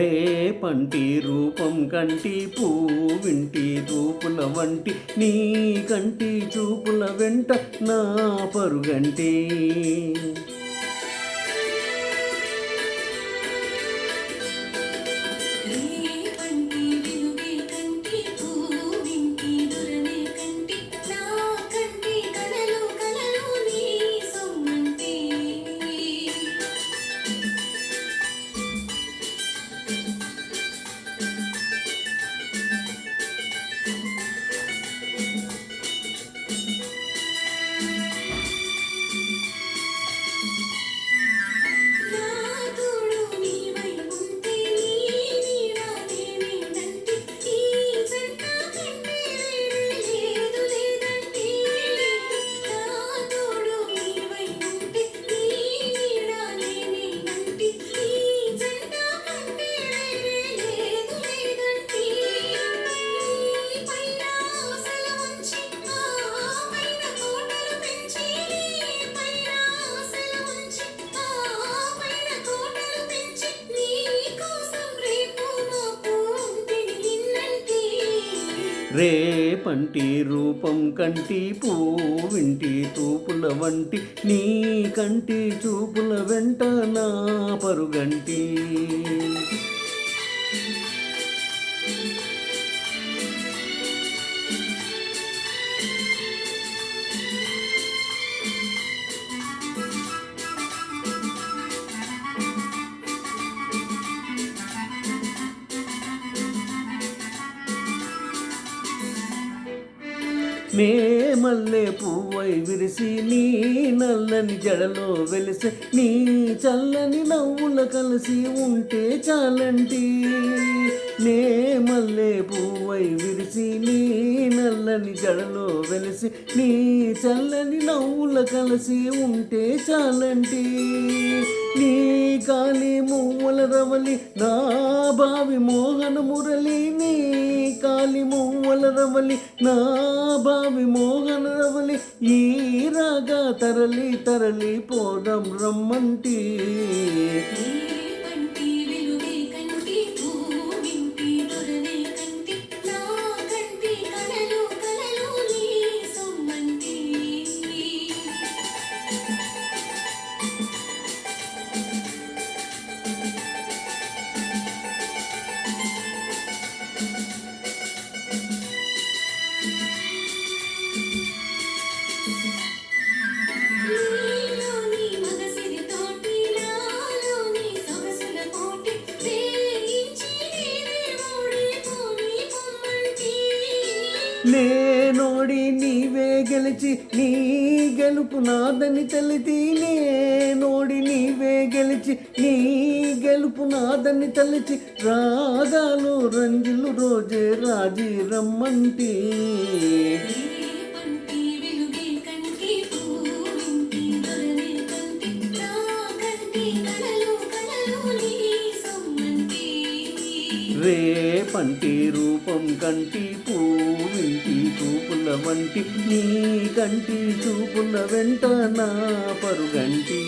రేపంటి రూపం కంటి పూవింటి చూపుల వంటి నీ కంటి చూపుల వెంట నా పరుగంటి. రేపంటి రూపం కంటి పూవింటి చూపుల వంటి నీ కంటి చూపుల వెంట నా పరుగంటి. నే మల్లె పువ్వై విరిసి నీ నల్లని జడలో వెలిసి నీ చల్లని నవ్వుల కలిసి ఉంటే చాలంటి. నే మల్లె పువ్వై విరిసి నీ నల్లని జడలో వెలిసి నీ చల్లని నవ్వుల కలిసి ఉంటే చాలంటి. నీ కాలి మువ్వల రవలి నా బావి మోహన మురళి నీ కాలి మువ్వల రవలి నా బావి మోహన రవలి ఈ రాగా తరలి తరలి పోదాం రమ్మంటి. నేనోడి నీవే గెలిచి నీ గెలుపు నాదని తెలితి. నేనోడి నీవే గెలిచి నీ గెలుపు నాదని తలిచి రాగాలు రంజులు రోజే రాజీ రమ్మంటి. రేపంటి రూపం కంటి పూవింటి చూపుల వంటి నీ కంటి చూపుల వెంట నా పరుగంటి.